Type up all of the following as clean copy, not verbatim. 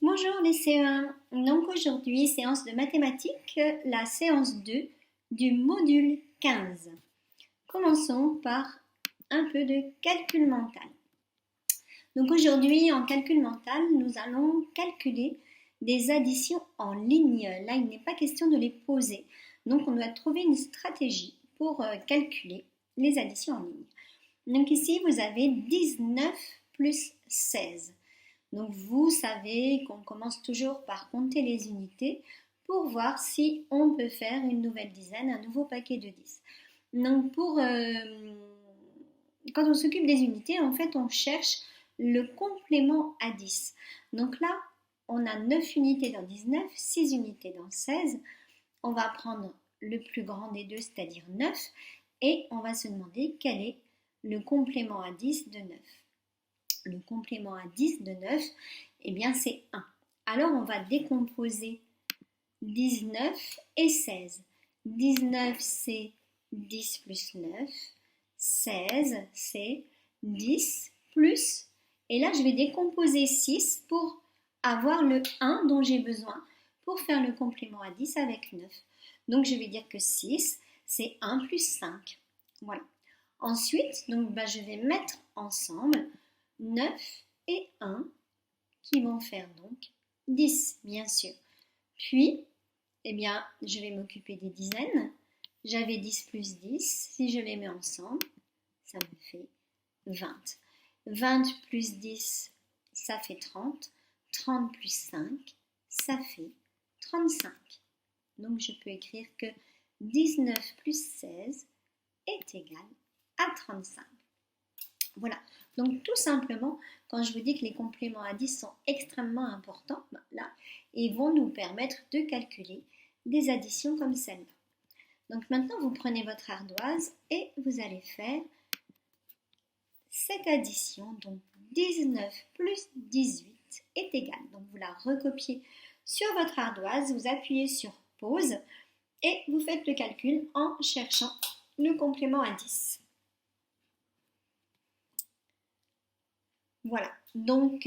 Bonjour les CE1, donc aujourd'hui séance de mathématiques, la séance 2 du module 15. Commençons par un peu de calcul mental. Donc aujourd'hui en calcul mental, nous allons calculer des additions en ligne. Là il n'est pas question de les poser, donc on doit trouver une stratégie pour calculer les additions en ligne. Donc ici vous avez 19 plus 16. Donc vous savez qu'on commence toujours par compter les unités pour voir si on peut faire une nouvelle dizaine, un nouveau paquet de 10. Donc quand on s'occupe des unités, en fait on cherche le complément à 10. Donc là, on a 9 unités dans 19, 6 unités dans 16. On va prendre le plus grand des deux, c'est-à-dire 9, et on va se demander quel est le complément à 10 de 9. Le complément à 10 de 9, eh bien c'est 1. Alors on va décomposer 19 et 16. 19 c'est 10 plus 9. 16 c'est 10 plus, et là je vais décomposer 6 pour avoir le 1 dont j'ai besoin pour faire le complément à 10 avec 9. Donc je vais dire que 6 c'est 1 plus 5. Voilà. Ensuite, donc, je vais mettre ensemble 9 et 1 qui vont faire donc 10, bien sûr. Puis, eh bien, je vais m'occuper des dizaines. J'avais 10 plus 10. Si je les mets ensemble, ça me fait 20. 20 plus 10, ça fait 30. 30 plus 5, ça fait 35. Donc, je peux écrire que 19 plus 16 est égal à 35. Voilà, donc tout simplement, quand je vous dis que les compléments à 10 sont extrêmement importants, là, ils vont nous permettre de calculer des additions comme celle-là. Donc maintenant, vous prenez votre ardoise et vous allez faire cette addition. Donc 19 plus 18 est égal. Donc vous la recopiez sur votre ardoise, vous appuyez sur pause et vous faites le calcul en cherchant le complément à 10. Voilà, donc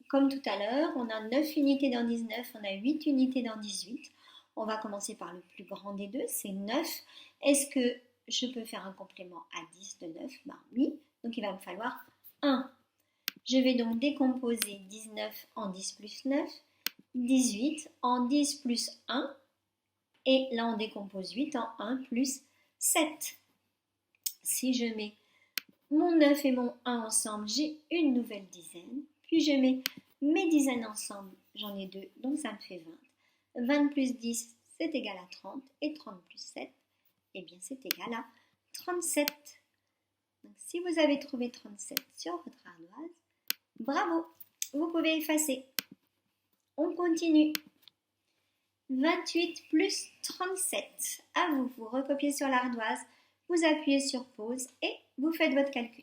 comme tout à l'heure, on a 9 unités dans 19, on a 8 unités dans 18. On va commencer par le plus grand des deux, c'est 9. Est-ce que je peux faire un complément à 10 de 9? Ben oui, donc il va me falloir 1. Je vais donc décomposer 19 en 10 plus 9, 18 en 10 plus 1, et là on décompose 8 en 1 plus 7. Si je mets mon 9 et mon 1 ensemble, j'ai une nouvelle dizaine. Puis je mets mes dizaines ensemble, j'en ai 2, donc ça me fait 20. 20 plus 10, c'est égal à 30. Et 30 plus 7, eh bien c'est égal à 37. Donc si vous avez trouvé 37 sur votre ardoise, bravo, vous pouvez effacer. On continue. 28 plus 37. À vous, vous recopiez sur l'ardoise, vous appuyez sur pause et vous faites votre calcul.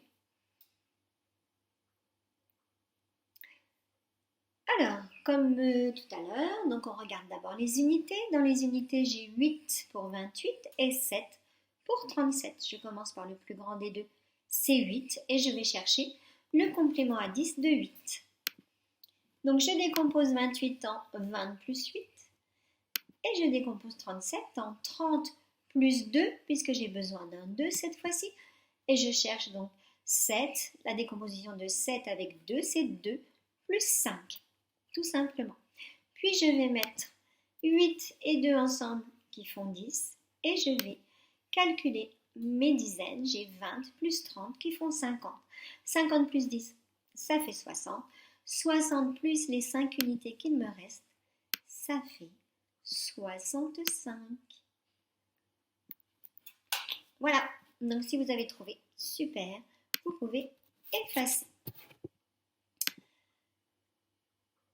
Alors, comme tout à l'heure, donc on regarde d'abord les unités. Dans les unités, j'ai 8 pour 28 et 7 pour 37. Je commence par le plus grand des deux, c'est 8, et je vais chercher le complément à 10 de 8. Donc je décompose 28 en 20 plus 8, et je décompose 37 en 30 plus 2, puisque j'ai besoin d'un 2 cette fois-ci, et je cherche donc 7, la décomposition de 7 avec 2, c'est 2 plus 5, tout simplement. Puis je vais mettre 8 et 2 ensemble qui font 10, et je vais calculer mes dizaines, j'ai 20 plus 30 qui font 50. 50 plus 10, ça fait 60. 60 plus les 5 unités qu'il me reste, ça fait 65. Voilà, donc si vous avez trouvé, super, vous pouvez effacer.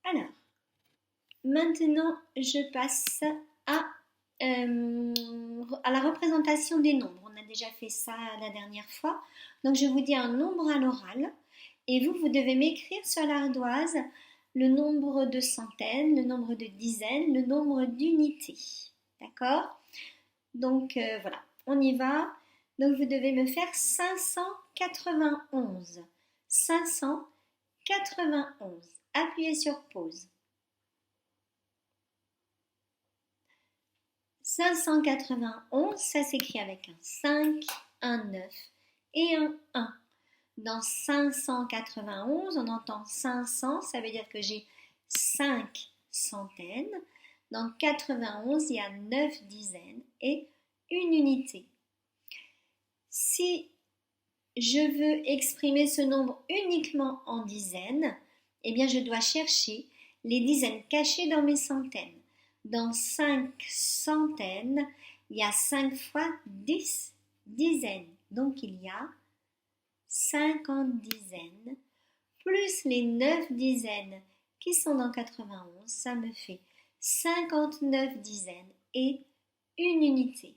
Alors, maintenant je passe à la représentation des nombres. On a déjà fait ça la dernière fois. Donc je vous dis un nombre à l'oral et vous devez m'écrire sur l'ardoise le nombre de centaines, le nombre de dizaines, le nombre d'unités. D'accord? Donc voilà, on y va. Donc vous devez me faire 591. 591. appuyez sur pause. 591, ça s'écrit avec un 5, un 9 et un 1. Dans 591, on entend 500, ça veut dire que j'ai 5 centaines. Dans 91, il y a 9 dizaines et une unité. Si je veux exprimer ce nombre uniquement en dizaines, eh bien je dois chercher les dizaines cachées dans mes centaines. Dans 5 centaines, il y a 5 fois 10 dizaines. Donc il y a 50 dizaines, plus les 9 dizaines qui sont dans 91, ça me fait 59 dizaines et une unité.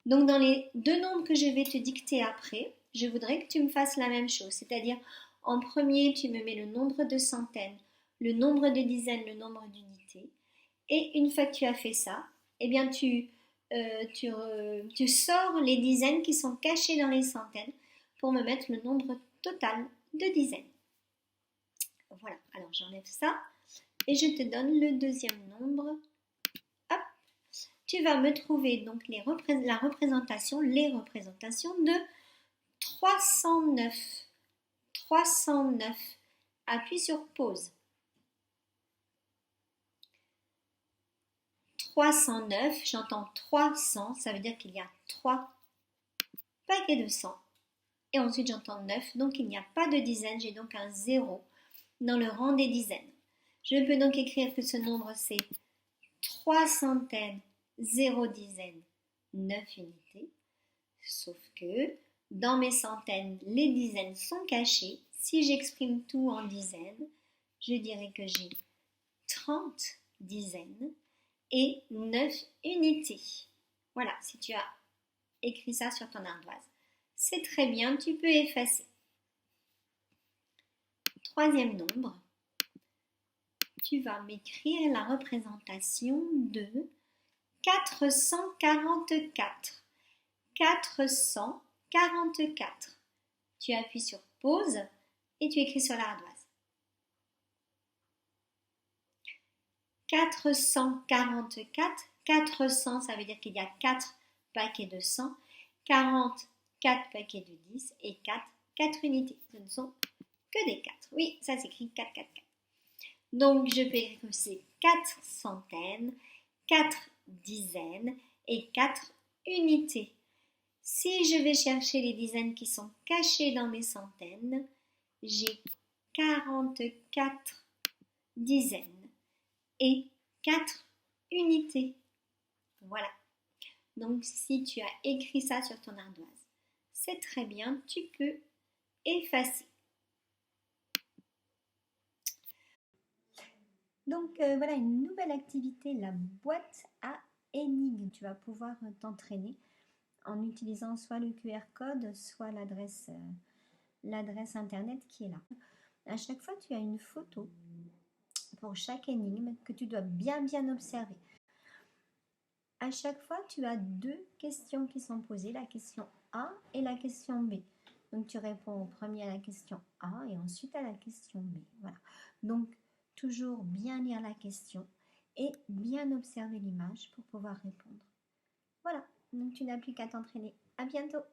Donc dans les deux nombres que je vais te dicter après, je voudrais que tu me fasses la même chose, c'est-à-dire en premier tu me mets le nombre de centaines, le nombre de dizaines, le nombre d'unités, et une fois que tu as fait ça, eh bien tu sors les dizaines qui sont cachées dans les centaines pour me mettre le nombre total de dizaines. Voilà, alors j'enlève ça et je te donne le deuxième nombre. Hop, tu vas me trouver donc les représentations de 309. 309. Appuie sur pause. 309, j'entends 300, ça veut dire qu'il y a 3 paquets de 100. Et ensuite j'entends 9, donc il n'y a pas de dizaines, j'ai donc un 0 dans le rang des dizaines. Je peux donc écrire que ce nombre c'est 3 centaines, 0 dizaines, 9 unités. Sauf que dans mes centaines, les dizaines sont cachées. Si j'exprime tout en dizaines, je dirais que j'ai 30 dizaines et 9 unités. Voilà, si tu as écrit ça sur ton ardoise. C'est très bien, tu peux effacer. Troisième nombre, tu vas m'écrire la représentation de 444. 444. Tu appuies sur pause et tu écris sur l'ardoise. 444, 400, ça veut dire qu'il y a 4 paquets de 100, 40, 4 paquets de 10 et 4 unités. Ce ne sont que des 4. Oui, ça s'écrit 4, 4, 4. Donc, je peux écrire que c'est 4 centaines, 4 dizaines et 4 unités. Si je vais chercher les dizaines qui sont cachées dans mes centaines, j'ai 44 dizaines et 4 unités. Voilà. Donc, si tu as écrit ça sur ton ardoise, c'est très bien, tu peux effacer. Donc, voilà une nouvelle activité, la boîte à énigmes. Tu vas pouvoir t'entraîner en utilisant soit le QR code, soit l'adresse internet qui est là. À chaque fois, tu as une photo pour chaque énigme que tu dois bien observer. À chaque fois, tu as deux questions qui sont posées, la question A et la question B. Donc, tu réponds au premier à la question A et ensuite à la question B. Voilà. Donc, toujours bien lire la question et bien observer l'image pour pouvoir répondre. Voilà. Donc, tu n'as plus qu'à t'entraîner. À bientôt!